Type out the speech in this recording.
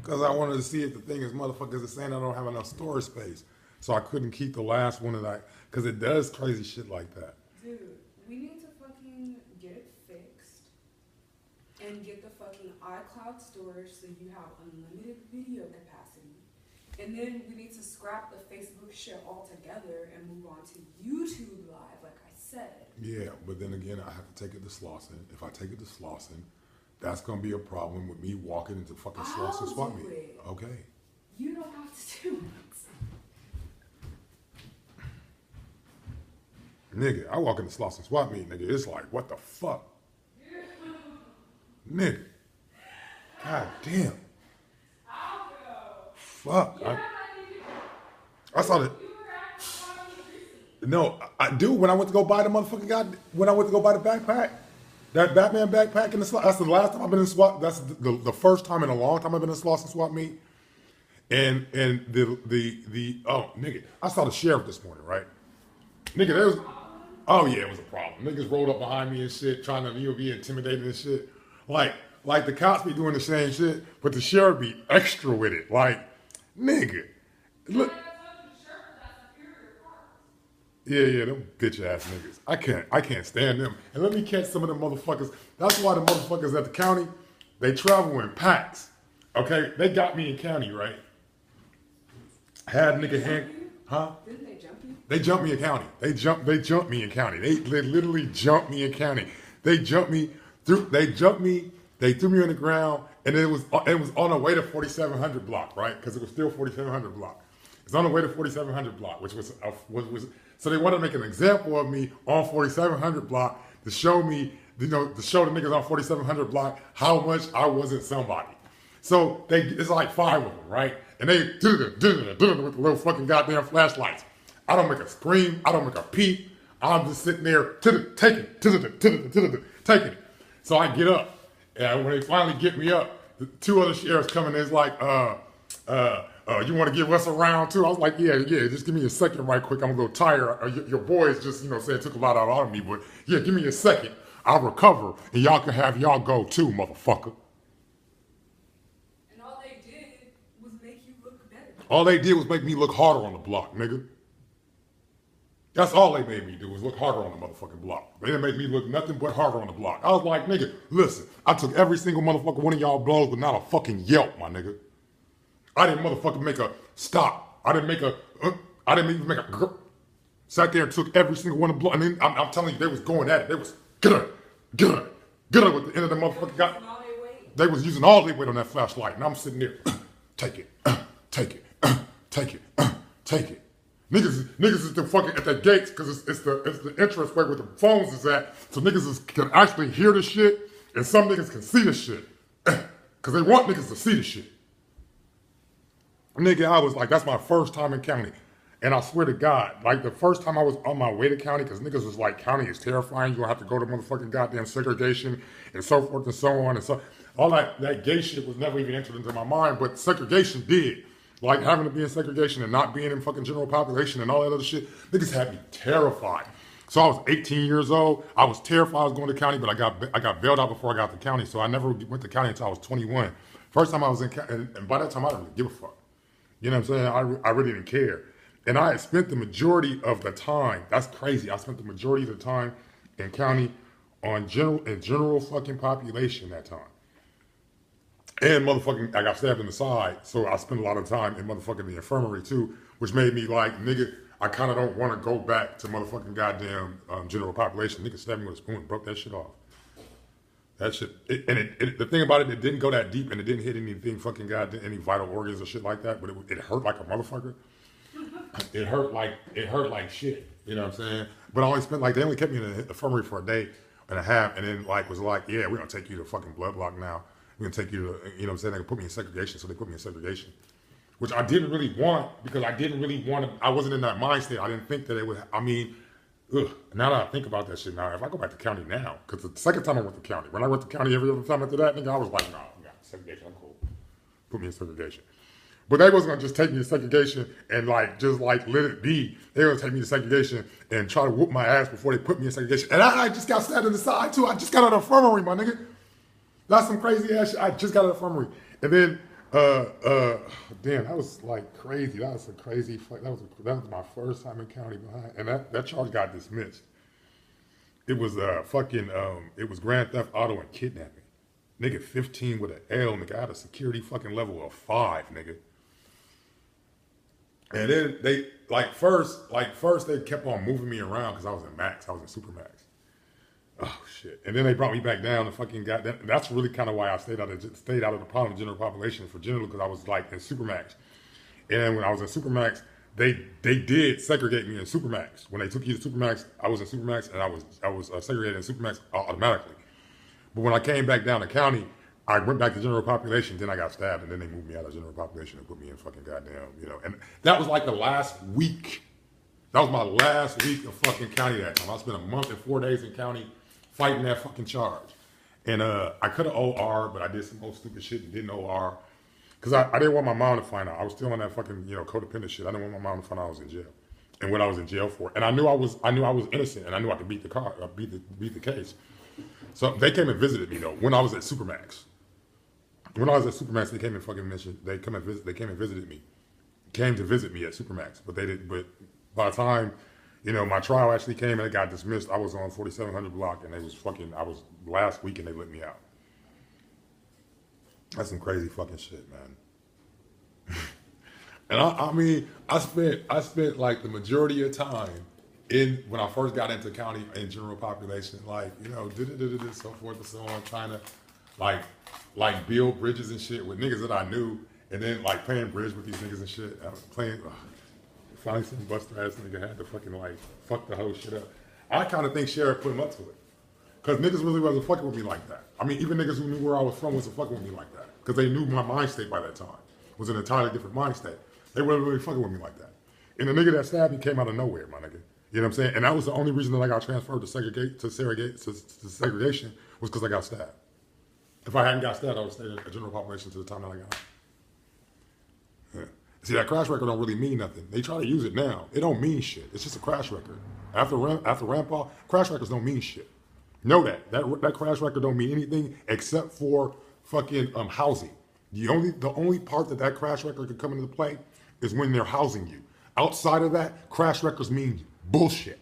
Because I wanted to see if the thing is motherfuckers are saying I don't have enough storage space. So I couldn't keep the last one that I, because it does crazy shit like that. Dude, we need to fucking get it fixed and get the fucking iCloud storage so you have unlimited video capacity. And then we need to scrap the Facebook shit altogether and move on to YouTube Live, like I said. Yeah, but then again, I have to take it to Slauson. If I take it to Slauson, that's going to be a problem with me walking into fucking Slauson swap meet. Okay. You don't have to do it. Nigga, I walk into Slauson swap meet, nigga, it's like, what the fuck? Nigga. God damn. Fuck. I saw that. No, I do. When I went to go buy the motherfucking when I went to go buy the backpack, that Batman backpack in the swap, that's the last time I've been in swap. That's the first time in a long time I've been in Slauson swap meet. And oh nigga, I saw the sheriff this morning, right? Nigga, there was, oh yeah, it was a problem. Niggas rolled up behind me and shit, trying to be intimidated and shit. Like the cops be doing the same shit, but the sheriff be extra with it. Like, nigga, look. Yeah, them bitch ass niggas. I can't stand them. And let me catch some of them motherfuckers. That's why the motherfuckers at the county, they travel in packs. Okay, they got me in county, right? Had nigga hand, huh? Didn't they jump you? They jumped me in county. They jumped me in county. They literally jumped me in county. They jumped me. They threw me on the ground, and it was on the way to 4700 block, right? Because it was still 4700 block. It's on the way to 4700 block, which was so they wanted to make an example of me on 4700 block to show me, to show the niggas on 4700 block how much I wasn't somebody. So it's like 5 of them, right? And they with the little fucking goddamn flashlights. I don't make a scream. I don't make a peep. I'm just sitting there taking it. So I get up. And when they finally get me up, the 2 other sheriffs come in, it's like, you want to give us a round too? I was like, yeah, just give me a second right quick. I'm a little tired. Your boys just, saying took a lot out of me, but yeah, give me a second. I'll recover, and y'all can have y'all go too, motherfucker. And all they did was make you look better. All they did was make me look harder on the block, nigga. That's all they made me do was look harder on the motherfucking block. They didn't make me look nothing but harder on the block. I was like, nigga, listen, I took every single motherfucker one of y'all blows, but not a fucking yelp, my nigga. I didn't motherfucking make a stop. I didn't even make a sat there and took every single one of the blows. I mean, I'm telling you, they was going at it. They was, get her with the end of the motherfucking guy. They was using all their weight on that flashlight, and I'm sitting there, take it. Niggas is the fucking at the gates because it's the entrance way where the phones is at. So niggas can actually hear the shit, and some niggas can see the shit. Because they want niggas to see the shit. Nigga, I was like, that's my first time in county. And I swear to God, like the first time I was on my way to county, because niggas was like, county is terrifying. You're going to have to go to motherfucking goddamn segregation and so forth and so on. And so all that gay shit was never even entered into my mind, but segregation did. Like having to be in segregation and not being in fucking general population and all that other shit. Niggas had me terrified. So I was 18 years old. I was terrified I was going to county, but I got bailed out before I got to county. So I never went to county until I was 21. First time I was in county, and by that time I didn't really give a fuck. You know what I'm saying? I really didn't care. And I had spent the majority of the time, that's crazy, I spent the majority of the time in county on general fucking population that time. And motherfucking, I got stabbed in the side, so I spent a lot of time in motherfucking the infirmary too, which made me like, nigga, I kind of don't want to go back to motherfucking goddamn general population. Nigga stabbed me with a spoon and broke that shit off. That shit, the thing about it, it didn't go that deep and it didn't hit anything fucking goddamn, any vital organs or shit like that, but it hurt like a motherfucker. It hurt like shit, you know what I'm saying? But I only spent they only kept me in the infirmary for a day and a half, and then was like, yeah, we're gonna take you to fucking blood block now. We're gonna take you to, you know what I'm saying? They put me in segregation, so they put me in segregation, which I didn't really want because I didn't really want to. I wasn't in that mind state. I didn't think that it would. I mean, now that I think about that shit now, if I go back to county now, because the second time I went to county, when I went to county every other time after that, nigga, I was like, nah, segregation, I'm cool. Put me in segregation. But they wasn't gonna just take me to segregation and just let it be. They were gonna take me to segregation and try to whoop my ass before they put me in segregation. And I just got stabbed in the side too. I just got out of the infirmary, my nigga. That's some crazy ass shit. I just got out of the infirmary. And then damn, that was like crazy. That was a crazy. That was my first time in county behind, and that charge got dismissed. It was it was grand theft auto and kidnapping. Nigga, 15 with an L, nigga. I had a security fucking level of 5, nigga. And then they first they kept on moving me around because I was in max. I was in super max. Oh shit! And then they brought me back down and fucking got that. That's really kind of why I stayed out of the problem general population for general, because I was like in supermax. And when I was in supermax, they did segregate me in supermax. When they took you to supermax, I was in supermax and I was segregated in supermax automatically. But when I came back down to county, I went back to general population. Then I got stabbed, and then they moved me out of general population and put me in fucking goddamn, you know. And that was like the last week. That was my last week of fucking county that time. I spent a month and 4 days in county fighting that fucking charge. And I could have OR, but I did some old stupid shit and didn't OR. Because I didn't want my mom to find out. I was still on that fucking, you know, codependent shit. I didn't want my mom to find out I was in jail. And what I was in jail for. And I knew I was innocent, and I knew I could beat the case. So they came and visited me though when I was at Supermax. When I was at Supermax, they came and fucking mentioned they came and visited me. Came to visit me at Supermax. But but by the time, you know, my trial actually came and it got dismissed, I was on 4700 block, and I was last week and they let me out. That's some crazy fucking shit, man. And I mean, I spent like the majority of time when I first got into county in general population, like, you know, so forth and so on, trying to like build bridges and shit with niggas that I knew, and then like playing bridge with these niggas and shit. Finally some buster ass nigga had to fucking like fuck the whole shit up. I kind of think Sheriff put him up to it. Cause niggas really wasn't fucking with me like that. I mean, even niggas who knew where I was from wasn't fucking with me like that. Cause they knew my mind state by that time. It was an entirely different mind state. They weren't really fucking with me like that. And the nigga that stabbed me came out of nowhere, my nigga. You know what I'm saying? And that was the only reason that I got transferred to segregation was because I got stabbed. If I hadn't got stabbed, I would have stayed in a general population to the time that I got out. Yeah. See, that crash record don't really mean nothing. They try to use it now. It don't mean shit. It's just a crash record. After Rampart, crash records don't mean shit. Know that. That crash record don't mean anything except for fucking housing. The only part that crash record could come into play is when they're housing you. Outside of that, crash records mean bullshit.